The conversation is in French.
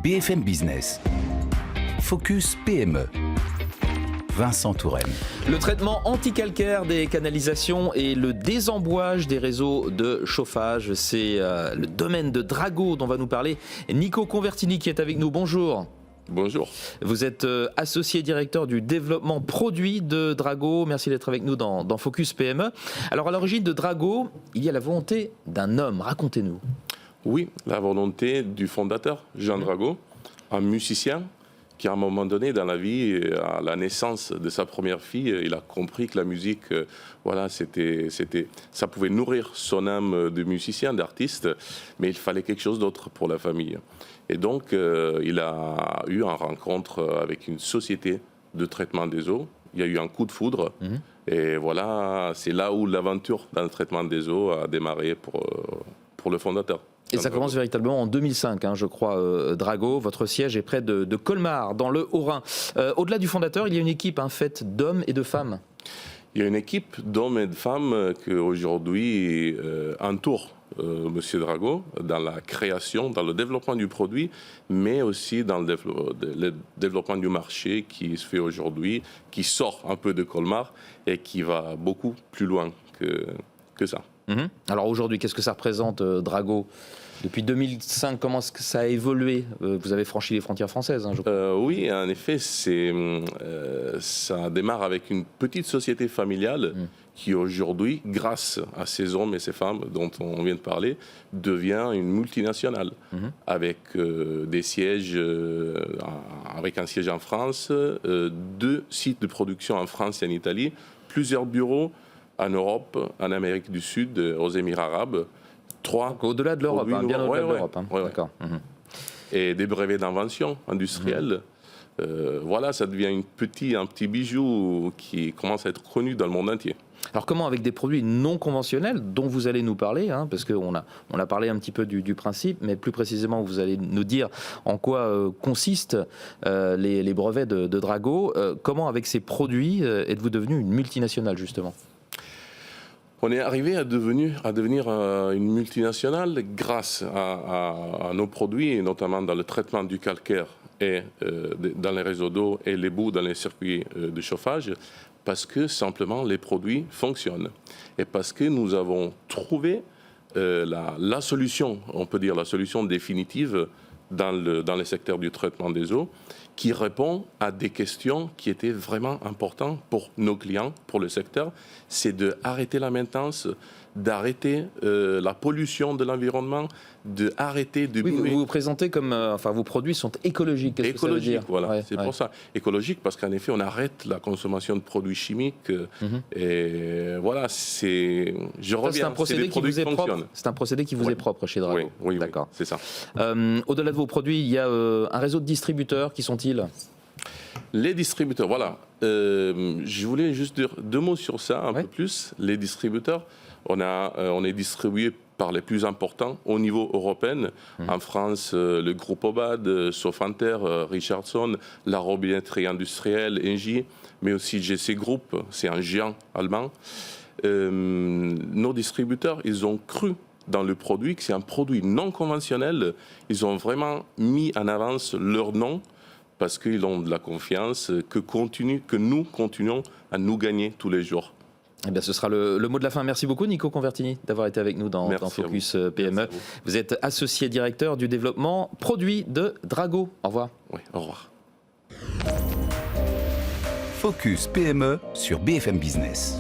BFM Business. Focus PME. Vincent Touraine. Le traitement anticalcaire des canalisations et le désembouage des réseaux de chauffage, c'est le domaine de Drago dont va nous parler Nico Convertini qui est avec nous. Bonjour. Bonjour. Vous êtes associé directeur du développement produit de Drago. Merci d'être avec nous dans Focus PME. Alors à l'origine de Drago, il y a la volonté d'un homme. Racontez-nous. Oui, la volonté du fondateur, Jean Drago, un musicien qui à un moment donné dans la vie, à la naissance de sa première fille, il a compris que la musique, ça pouvait nourrir son âme de musicien, d'artiste, mais il fallait quelque chose d'autre pour la famille. Et donc, il a eu une rencontre avec une société de traitement des eaux. Il y a eu un coup de foudre. Et voilà, c'est là où l'aventure dans le traitement des eaux a démarré pour le fondateur. Et ça commence véritablement en 2005, je crois, Drago. Votre siège est près de Colmar, dans le Haut-Rhin. Au-delà du fondateur, il y a une équipe faite d'hommes et de femmes. Il y a une équipe d'hommes et de femmes qui aujourd'hui entoure Monsieur Drago dans la création, dans le développement du produit, mais aussi dans le développement du marché qui se fait aujourd'hui, qui sort un peu de Colmar et qui va beaucoup plus loin que ça. Alors aujourd'hui, qu'est-ce que ça représente, Drago ? Depuis 2005, comment est-ce que ça a évolué ? Vous avez franchi les frontières françaises, je crois. Oui, en effet, ça démarre avec une petite société familiale qui aujourd'hui, grâce à ces hommes et ces femmes dont on vient de parler, devient une multinationale avec des sièges, avec un siège en France, 2 sites de production en France et en Italie, plusieurs bureaux en Europe, en Amérique du Sud, aux Émirats arabes. 3. Donc, au-delà de l'Europe, bien au-delà de l'Europe. D'accord. Et des brevets d'invention industrielle. Voilà, ça devient un petit bijou qui commence à être connu dans le monde entier. Alors comment, avec des produits non conventionnels dont vous allez nous parler, parce qu'on a parlé un petit peu du principe, mais plus précisément vous allez nous dire en quoi consistent les brevets de Drago. Comment, avec ces produits, êtes-vous devenu une multinationale justement ? On est arrivé à devenir une multinationale grâce à nos produits, et notamment dans le traitement du calcaire et dans les réseaux d'eau et les boues dans les circuits de chauffage, parce que simplement les produits fonctionnent. Et parce que nous avons trouvé la solution, on peut dire la solution définitive dans le secteur du traitement des eaux, qui répond à des questions qui étaient vraiment importantes pour nos clients, pour le secteur. C'est d'arrêter la maintenance, d'arrêter la pollution de l'environnement, d'arrêter de... Oui, vous vous présentez comme... vos produits sont écologiques. Qu'est-ce que ça veut dire ? Voilà, c'est pour ça. Écologique parce qu'en effet, on arrête la consommation de produits chimiques. Et voilà, c'est... C'est un procédé qui vous est propre. C'est un procédé qui vous est propre chez Drago. Oui, d'accord. C'est ça. Au-delà de vos produits, il y a un réseau de distributeurs. Qui sont-ils ? Les distributeurs, voilà. Je voulais juste dire 2 mots sur ça, un peu plus. Les distributeurs, on est distribué par les plus importants au niveau européen. En France, le groupe Obad, Sofinter, Richardson, la robinetterie industrielle, Engie, mais aussi GC Group, c'est un géant allemand. Nos distributeurs, ils ont cru dans le produit, que c'est un produit non conventionnel. Ils ont vraiment mis en avance leur nom parce qu'ils ont de la confiance que nous continuons à nous gagner tous les jours. Eh bien, ce sera le mot de la fin. Merci beaucoup, Nico Convertini, d'avoir été avec nous dans Focus PME. Vous êtes associé directeur du développement produit de Drago. Au revoir. Oui, au revoir. Focus PME sur BFM Business.